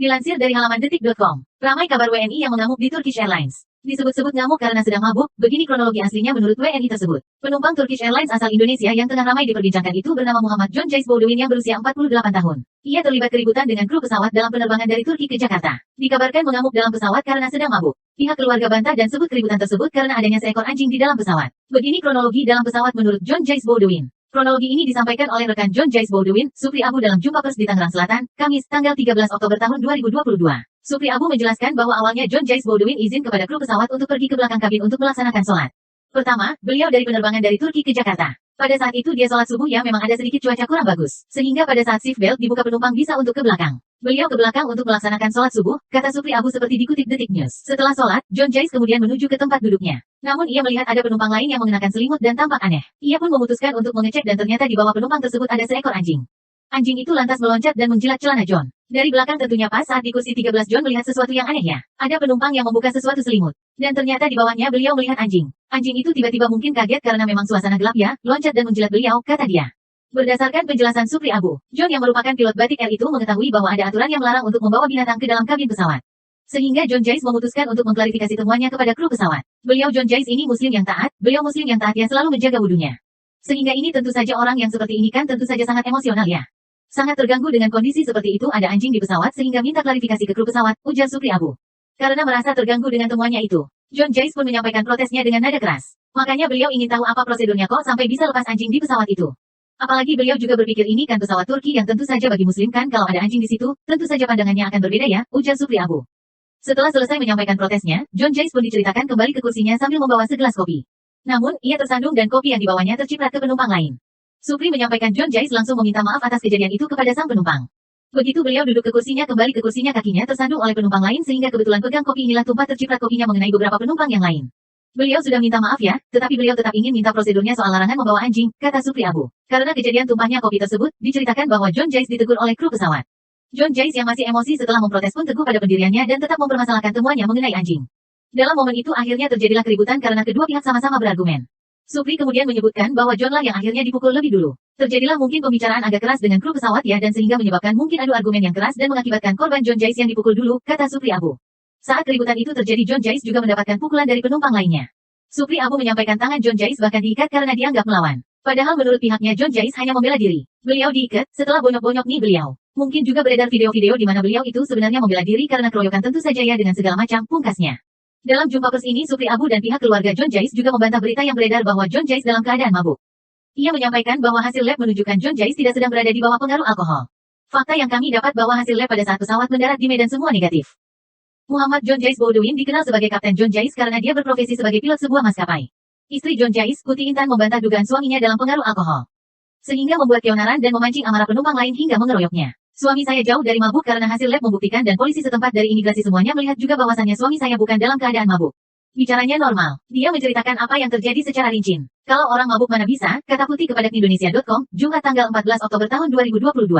Dilansir dari halaman detik.com, ramai kabar WNI yang mengamuk di Turkish Airlines. Disebut-sebut ngamuk karena sedang mabuk, begini kronologi aslinya menurut WNI tersebut. Penumpang Turkish Airlines asal Indonesia yang tengah ramai diperbincangkan itu bernama Muhammad John Jais Boudewin yang berusia 48 tahun. Ia terlibat keributan dengan kru pesawat dalam penerbangan dari Turki ke Jakarta. Dikabarkan mengamuk dalam pesawat karena sedang mabuk. Pihak keluarga bantah dan sebut keributan tersebut karena adanya seekor anjing di dalam pesawat. Begini kronologi dalam pesawat menurut John Jais Boudewin. Kronologi ini disampaikan oleh rekan John Jais Boudewin, Supri Abu dalam jumpa pers di Tangerang Selatan, Kamis, tanggal 13 Oktober tahun 2022. Supri Abu menjelaskan bahwa awalnya John Jais Boudewin izin kepada kru pesawat untuk pergi ke belakang kabin untuk melaksanakan sholat. Pertama, beliau dari penerbangan dari Turki ke Jakarta. Pada saat itu dia sholat subuh ya memang ada sedikit cuaca kurang bagus. Sehingga pada saat shift belt dibuka penumpang bisa untuk ke belakang. Beliau ke belakang untuk melaksanakan sholat subuh, kata Supri Abu seperti dikutip Detik News. Setelah sholat, John Jais kemudian menuju ke tempat duduknya. Namun ia melihat ada penumpang lain yang mengenakan selimut dan tampak aneh. Ia pun memutuskan untuk mengecek dan ternyata di bawah penumpang tersebut ada seekor anjing. Anjing itu lantas meloncat dan menjilat celana John. Dari belakang tentunya pas saat di kursi 13 John melihat sesuatu yang aneh ya. Ada penumpang yang membuka sesuatu selimut. Dan ternyata di bawahnya beliau melihat anjing. Anjing itu tiba-tiba mungkin kaget karena memang suasana gelap ya, loncat dan menjilat beliau, kata dia. Berdasarkan penjelasan Supri Abu, John yang merupakan pilot Batik Air itu mengetahui bahwa ada aturan yang melarang untuk membawa binatang ke dalam kabin pesawat. Sehingga John Jais memutuskan untuk mengklarifikasi temuannya kepada kru pesawat. Beliau John Jais ini muslim yang taat, beliau muslim yang taat ya selalu menjaga wudunya. Sehingga ini tentu saja orang yang seperti ini kan tentu saja sangat emosional ya. Sangat terganggu dengan kondisi seperti itu ada anjing di pesawat sehingga minta klarifikasi ke kru pesawat, ujar Supri Abu. Karena merasa terganggu dengan temuannya itu, John Jais pun menyampaikan protesnya dengan nada keras. Makanya beliau ingin tahu apa prosedurnya kok sampai bisa lepas anjing di pesawat itu. Apalagi beliau juga berpikir ini kan pesawat Turki yang tentu saja bagi muslim kan kalau ada anjing di situ, tentu saja pandangannya akan berbeda ya, ujar Supri Abu. Setelah selesai menyampaikan protesnya, John Jais pun diceritakan kembali ke kursinya sambil membawa segelas kopi. Namun, ia tersandung dan kopi yang dibawanya terciprat ke penumpang lain. Supri menyampaikan John Jais langsung meminta maaf atas kejadian itu kepada sang penumpang. Begitu beliau duduk ke kursinya kembali ke kursinya kakinya tersandung oleh penumpang lain sehingga kebetulan pegang kopi inilah tumpah terciprat kopinya mengenai beberapa penumpang yang lain. Beliau sudah minta maaf ya, tetapi beliau tetap ingin minta prosedurnya soal larangan membawa anjing, kata Supri Abu. Karena kejadian tumpahnya kopi tersebut, diceritakan bahwa John Jais ditegur oleh kru pesawat. John Jais yang masih emosi setelah memprotes pun teguh pada pendiriannya dan tetap mempermasalahkan temuannya mengenai anjing. Dalam momen itu akhirnya terjadilah keributan karena kedua pihak sama-sama berargumen. Supri kemudian menyebutkan bahwa John lah yang akhirnya dipukul lebih dulu. Terjadilah mungkin pembicaraan agak keras dengan kru pesawat ya dan sehingga menyebabkan mungkin adu argumen yang keras dan mengakibatkan korban John Jais yang dipukul dulu, kata Supri Abu. Saat keributan itu terjadi John Jais juga mendapatkan pukulan dari penumpang lainnya. Supri Abu menyampaikan tangan John Jais bahkan diikat karena dianggap melawan. Padahal menurut pihaknya John Jais hanya membela diri. Beliau diikat setelah bonyok-bonyok nih beliau. Mungkin juga beredar video-video di mana beliau itu sebenarnya membela diri karena keroyokan tentu saja ya dengan segala macam pungkasnya. Dalam jumpa pers ini Supri Abu dan pihak keluarga John Jais juga membantah berita yang beredar bahwa John Jais dalam keadaan mabuk. Ia menyampaikan bahwa hasil lab menunjukkan John Jais tidak sedang berada di bawah pengaruh alkohol. Fakta yang kami dapat bahwa hasil lab pada saat pesawat mendarat di Medan semua negatif. Muhammad John Jais Boudewin dikenal sebagai Kapten John Jais karena dia berprofesi sebagai pilot sebuah maskapai. Istri John Jais, Kuti Intan membantah dugaan suaminya dalam pengaruh alkohol. Sehingga membuat keonaran dan memancing amarah penumpang lain hingga mengeroyoknya. Suami saya jauh dari mabuk karena hasil lab membuktikan dan polisi setempat dari imigrasi semuanya melihat juga bahwasannya suami saya bukan dalam keadaan mabuk. Bicaranya normal. Dia menceritakan apa yang terjadi secara rinci. Kalau orang mabuk mana bisa, kata Putih kepada Indonesia.com, Jumat tanggal 14 Oktober tahun 2022.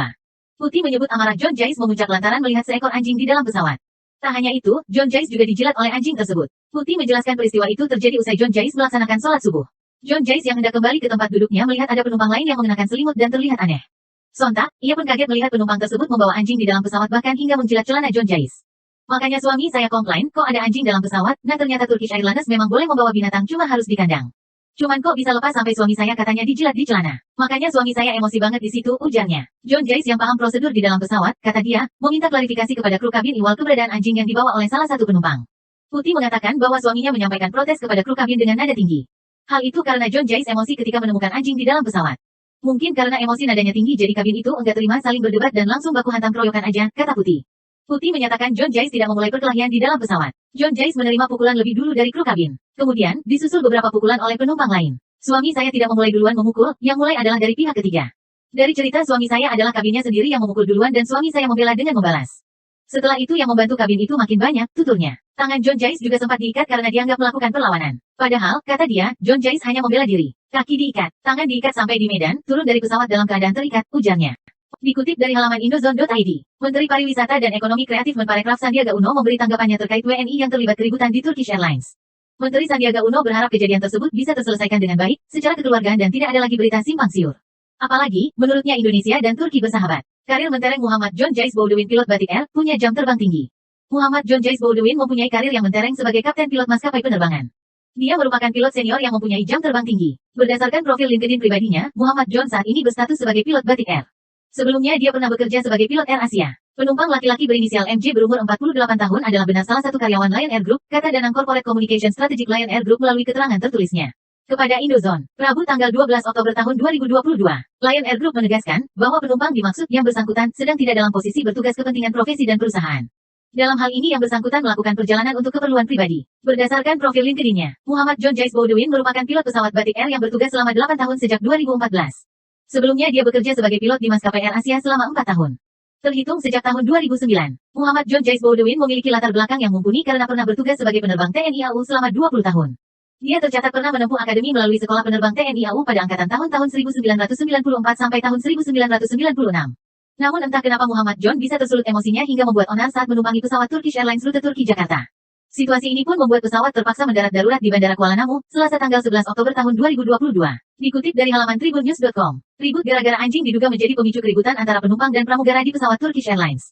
Putih menyebut amarah John Jais memuncak lantaran melihat seekor anjing di dalam pesawat. Tak hanya itu, John Jais juga dijilat oleh anjing tersebut. Putih menjelaskan peristiwa itu terjadi usai John Jais melaksanakan sholat subuh. John Jais yang hendak kembali ke tempat duduknya melihat ada penumpang lain yang mengenakan selimut dan terlihat aneh. Sontak, ia pun kaget melihat penumpang tersebut membawa anjing di dalam pesawat bahkan hingga menjilat celana John Jais. Makanya suami saya komplain, kok ada anjing dalam pesawat, nah ternyata Turkish Airlines memang boleh membawa binatang cuma harus di kandang. Cuman kok bisa lepas sampai suami saya katanya dijilat di celana. Makanya suami saya emosi banget di situ, ujarnya. John Jais yang paham prosedur di dalam pesawat, kata dia, meminta klarifikasi kepada kru kabin iwal keberadaan anjing yang dibawa oleh salah satu penumpang. Putih mengatakan bahwa suaminya menyampaikan protes kepada kru kabin dengan nada tinggi. Hal itu karena John Jais emosi ketika menemukan anjing di dalam pesawat. Mungkin karena emosi nadanya tinggi jadi kabin itu enggak terima saling berdebat dan langsung baku hantam keroyokan aja, kata Putih. Putih menyatakan John Jais tidak memulai perkelahian di dalam pesawat. John Jais menerima pukulan lebih dulu dari kru kabin. Kemudian, disusul beberapa pukulan oleh penumpang lain. Suami saya tidak memulai duluan memukul, yang mulai adalah dari pihak ketiga. Dari cerita suami saya adalah kabinnya sendiri yang memukul duluan dan suami saya membela dengan membalas. Setelah itu yang membantu kabin itu makin banyak, tuturnya. Tangan John Jais juga sempat diikat karena dianggap melakukan perlawanan. Padahal, kata dia, John Jais hanya membela diri. Kaki diikat, tangan diikat sampai di Medan, turun dari pesawat dalam keadaan terikat, ujarnya. Dikutip dari halaman indozone.id, Menteri Pariwisata dan Ekonomi Kreatif Menparekraf Sandiaga Uno memberi tanggapannya terkait WNI yang terlibat keributan di Turkish Airlines. Menteri Sandiaga Uno berharap kejadian tersebut bisa terselesaikan dengan baik, secara kekeluargaan dan tidak ada lagi berita simpang siur. Apalagi, menurutnya Indonesia dan Turki bersahabat. Karir mentereng Muhammad John Jais Baldwin pilot batik Air, punya jam terbang tinggi. Muhammad John Jais Baldwin mempunyai karir yang mentereng sebagai kapten pilot maskapai penerbangan. Dia merupakan pilot senior yang mempunyai jam terbang tinggi. Berdasarkan profil LinkedIn pribadinya, Muhammad John saat ini berstatus sebagai pilot batik Air. Sebelumnya dia pernah bekerja sebagai pilot Air Asia. Penumpang laki-laki berinisial MJ berumur 48 tahun adalah benar salah satu karyawan Lion Air Group, kata Danang Corporate Communication Strategic Lion Air Group melalui keterangan tertulisnya. Kepada Indozone, Rabu tanggal 12 Oktober tahun 2022, Lion Air Group menegaskan bahwa penumpang dimaksud yang bersangkutan sedang tidak dalam posisi bertugas kepentingan profesi dan perusahaan. Dalam hal ini yang bersangkutan melakukan perjalanan untuk keperluan pribadi. Berdasarkan profil LinkedIn-nya, Muhammad John Jais Baldwin merupakan pilot pesawat batik Air yang bertugas selama 8 tahun sejak 2014. Sebelumnya dia bekerja sebagai pilot di maskapai Air Asia selama 4 tahun. Terhitung sejak tahun 2009, Muhammad John Jais Baldwin memiliki latar belakang yang mumpuni karena pernah bertugas sebagai penerbang TNI AU selama 20 tahun. Dia tercatat pernah menempuh akademi melalui Sekolah Penerbang TNI AU pada angkatan tahun 1994 sampai tahun 1996. Namun entah kenapa Muhammad John bisa tersulut emosinya hingga membuat onar saat menumpangi pesawat Turkish Airlines rute Turki Jakarta. Situasi ini pun membuat pesawat terpaksa mendarat darurat di Bandara Kuala Namu, Selasa tanggal 11 Oktober tahun 2022. Dikutip dari halaman tribunnews.com, ribut gara-gara anjing diduga menjadi pemicu keributan antara penumpang dan pramugara di pesawat Turkish Airlines.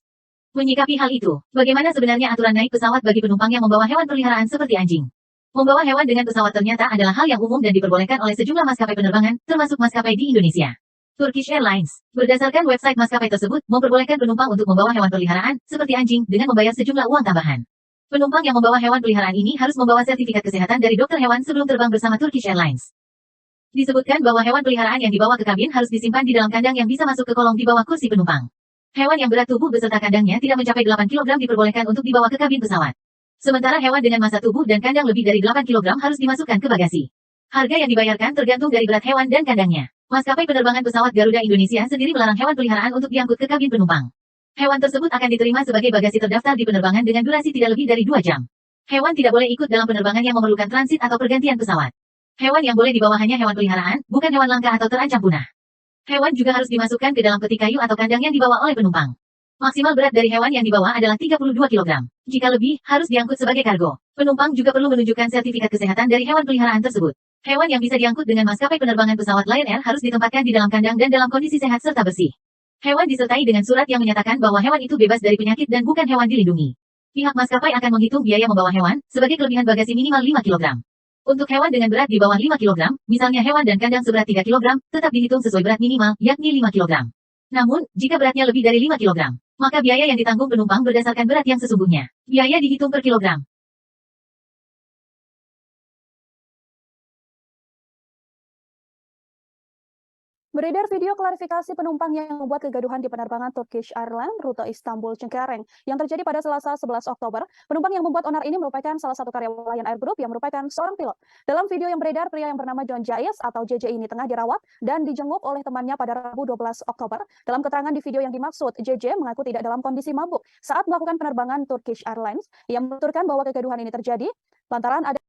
Menyikapi hal itu, bagaimana sebenarnya aturan naik pesawat bagi penumpang yang membawa hewan peliharaan seperti anjing? Membawa hewan dengan pesawat ternyata adalah hal yang umum dan diperbolehkan oleh sejumlah maskapai penerbangan, termasuk maskapai di Indonesia. Turkish Airlines, berdasarkan website maskapai tersebut, memperbolehkan penumpang untuk membawa hewan peliharaan, seperti anjing, dengan membayar sejumlah uang tambahan. Penumpang yang membawa hewan peliharaan ini harus membawa sertifikat kesehatan dari dokter hewan sebelum terbang bersama Turkish Airlines. Disebutkan bahwa hewan peliharaan yang dibawa ke kabin harus disimpan di dalam kandang yang bisa masuk ke kolong di bawah kursi penumpang. Hewan yang berat tubuh beserta kandangnya tidak mencapai 8 kg diperbolehkan untuk dibawa ke kabin pesawat. Sementara hewan dengan massa tubuh dan kandang lebih dari 8 kg harus dimasukkan ke bagasi. Harga yang dibayarkan tergantung dari berat hewan dan kandangnya. Maskapai penerbangan pesawat Garuda Indonesia sendiri melarang hewan peliharaan untuk diangkut ke kabin penumpang. Hewan tersebut akan diterima sebagai bagasi terdaftar di penerbangan dengan durasi tidak lebih dari 2 jam. Hewan tidak boleh ikut dalam penerbangan yang memerlukan transit atau pergantian pesawat. Hewan yang boleh dibawa hanya hewan peliharaan, bukan hewan langka atau terancam punah. Hewan juga harus dimasukkan ke dalam peti kayu atau kandang yang dibawa oleh penumpang. Maksimal berat dari hewan yang dibawa adalah 32 kg. Jika lebih, harus diangkut sebagai kargo. Penumpang juga perlu menunjukkan sertifikat kesehatan dari hewan peliharaan tersebut. Hewan yang bisa diangkut dengan maskapai penerbangan pesawat Lion Air harus ditempatkan di dalam kandang dan dalam kondisi sehat serta bersih. Hewan disertai dengan surat yang menyatakan bahwa hewan itu bebas dari penyakit dan bukan hewan dilindungi. Pihak maskapai akan menghitung biaya membawa hewan, sebagai kelebihan bagasi minimal 5 kg. Untuk hewan dengan berat di bawah 5 kg, misalnya hewan dan kandang seberat 3 kg, tetap dihitung sesuai berat minimal, yakni 5 kg. Namun, jika beratnya lebih dari 5 kg, maka biaya yang ditanggung penumpang berdasarkan berat yang sesungguhnya. Biaya dihitung per kilogram. Beredar video klarifikasi penumpang yang membuat kegaduhan di penerbangan Turkish Airlines rute Istanbul Cengkareng yang terjadi pada Selasa 11 Oktober. Penumpang yang membuat onar ini merupakan salah satu karyawan Lion Air Group yang merupakan seorang pilot. Dalam video yang beredar, pria yang bernama John Jais atau JJ ini tengah dirawat dan dijenguk oleh temannya pada Rabu 12 Oktober. Dalam keterangan di video yang dimaksud, JJ mengaku tidak dalam kondisi mabuk saat melakukan penerbangan Turkish Airlines. Ia menuturkan bahwa kegaduhan ini terjadi lantaran ada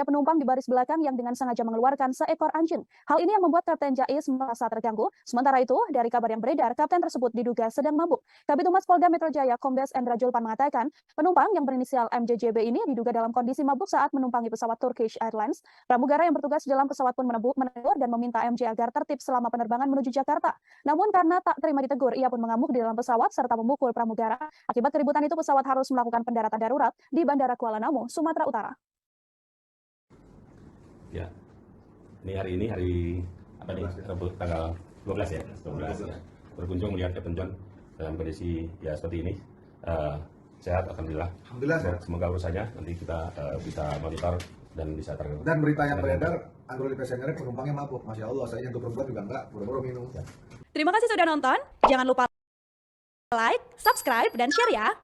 penumpang di baris belakang yang dengan sengaja mengeluarkan seekor anjing. Hal ini yang membuat Kapten Jais merasa terganggu. Sementara itu, dari kabar yang beredar, Kapten tersebut diduga sedang mabuk. Kabid Humas Polda Metro Jaya Kombes Endra Julpan mengatakan, penumpang yang berinisial MJJB ini diduga dalam kondisi mabuk saat menumpangi pesawat Turkish Airlines. Pramugara yang bertugas di dalam pesawat pun menegur dan meminta MJ agar tertib selama penerbangan menuju Jakarta. Namun karena tak terima ditegur, ia pun mengamuk di dalam pesawat serta memukul pramugara. Akibat keributan itu, pesawat harus melakukan pendaratan darurat di Bandara Kuala Namu, Sumatera Utara. Ya, ini hari apa nih? Rabu tanggal 12 ya, 12 ya. Berkunjung melihat Kapten John dalam kondisi ya seperti ini. Sehat, alhamdulillah. Alhamdulillah. Semoga urusannya nanti kita bisa monitor dan bisa Dan berita yang beredar, Android Passenger penumpangnya mabuk. Masya Allah, saya yang perempuan juga enggak, buru-buru minum. Ya. Terima kasih sudah nonton. Jangan lupa like, subscribe, dan share ya.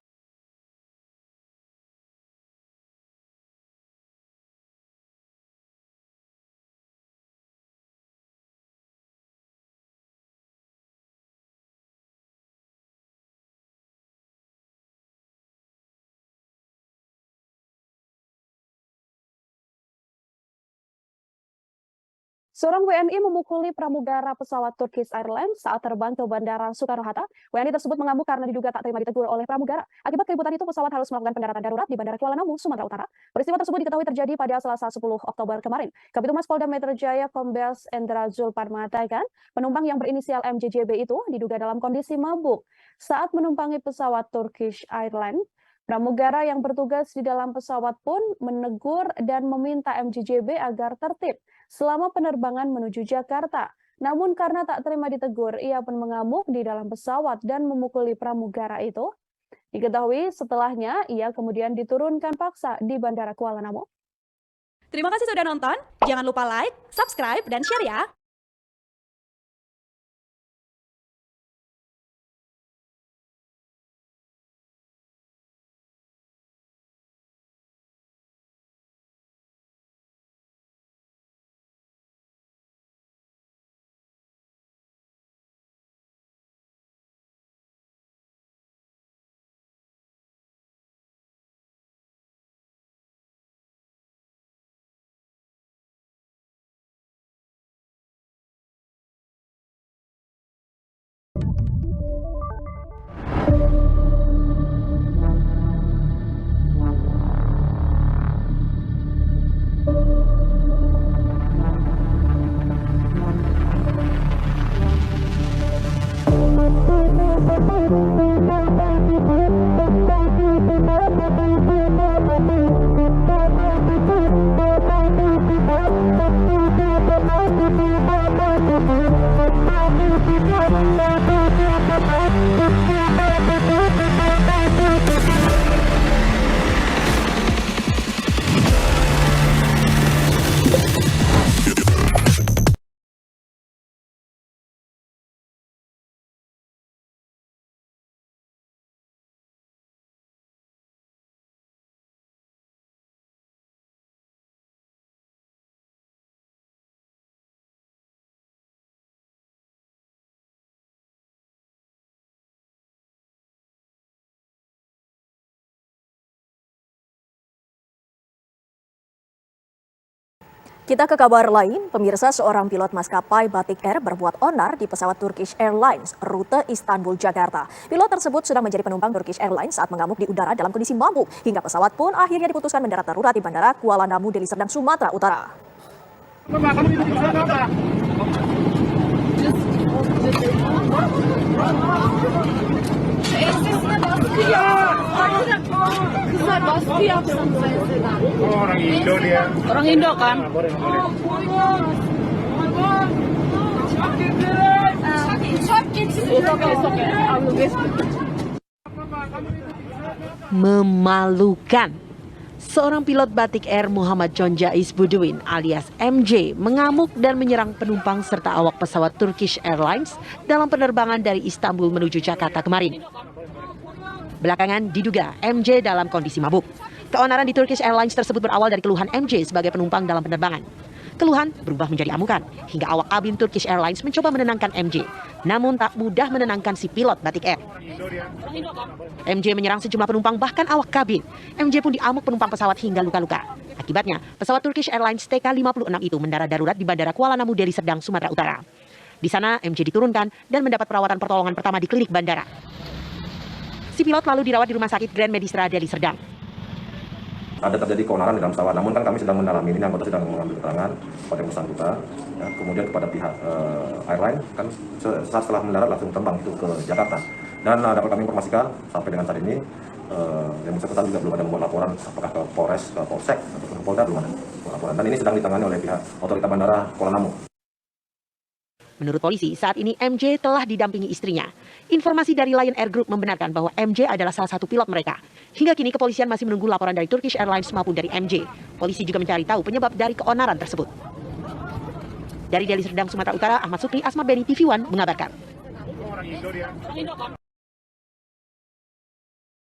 Seorang WNI memukuli pramugara pesawat Turkish Airlines saat terbang ke Bandara Soekarno-Hatta. WNI tersebut mengamuk karena diduga tak terima ditegur oleh pramugara. Akibat keributan itu, pesawat harus melakukan pendaratan darurat di Bandara Kuala Namu, Sumatera Utara. Peristiwa tersebut diketahui terjadi pada Selasa 10 Oktober kemarin. Kabitumas Polda Metro Jaya Kombes Endra Zulpan mengatakan, penumpang yang berinisial MJJB itu diduga dalam kondisi mabuk saat menumpangi pesawat Turkish Airlines. Pramugara yang bertugas di dalam pesawat pun menegur dan meminta MJJB agar tertib selama penerbangan menuju Jakarta. Namun karena tak terima ditegur, ia pun mengamuk di dalam pesawat dan memukuli pramugara itu. Diketahui setelahnya, ia kemudian diturunkan paksa di Bandara Kuala Namu. Terima kasih sudah nonton. Jangan lupa like, subscribe, dan share ya. Kita ke kabar lain, pemirsa, seorang pilot maskapai Batik Air berbuat onar di pesawat Turkish Airlines rute Istanbul, Jakarta. Pilot tersebut sudah menjadi penumpang Turkish Airlines saat mengamuk di udara dalam kondisi mabuk, hingga pesawat pun akhirnya diputuskan mendarat darurat di Bandara Kuala Namu, Deli Serdang, Sumatera Utara. Kızlar baskı yapsanız mesela. Orang Indo dia. Orang Indo kan? Memalukan. Seorang pilot Batik Air Muhammad John Jais Buduin alias MJ mengamuk dan menyerang penumpang serta awak pesawat Turkish Airlines dalam penerbangan dari Istanbul menuju Jakarta kemarin. Belakangan diduga MJ dalam kondisi mabuk. Keonaran di Turkish Airlines tersebut berawal dari keluhan MJ sebagai penumpang dalam penerbangan. Keluhan berubah menjadi amukan hingga awak kabin Turkish Airlines mencoba menenangkan MJ. Namun tak mudah menenangkan si pilot Batik Air. MJ menyerang sejumlah penumpang bahkan awak kabin. MJ pun diamuk penumpang pesawat hingga luka-luka. Akibatnya, pesawat Turkish Airlines TK56 itu mendarat darurat di Bandara Kuala Namu, Deli Serdang, Sumatera Utara. Di sana, MJ diturunkan dan mendapat perawatan pertolongan pertama di klinik bandara. Si pilot lalu dirawat di Rumah Sakit Grand Medistra Deli Serdang. Ada terjadi keonaran di dalam pesawat, namun kan kami sedang mendalami ini, anggota sedang mengambil keterangan pada yang bersangkutan, ya, kemudian kepada pihak airline, kan setelah mendarat langsung terbang itu ke Jakarta. Dan dapat kami informasikan sampai dengan saat ini, yang bersangkutan juga belum ada membuat laporan apakah ke Polres, ke Polsek, atau ke Polda, belum ada laporan. Dan ini sedang ditangani oleh pihak otoritas bandara Kuala Namu. Menurut polisi, saat ini MJ telah didampingi istrinya. Informasi dari Lion Air Group membenarkan bahwa MJ adalah salah satu pilot mereka. Hingga kini kepolisian masih menunggu laporan dari Turkish Airlines maupun dari MJ. Polisi juga mencari tahu penyebab dari keonaran tersebut. Dari Deli Serdang, Sumatera Utara, Ahmad Sukri, Asma Beni, TV One mengabarkan.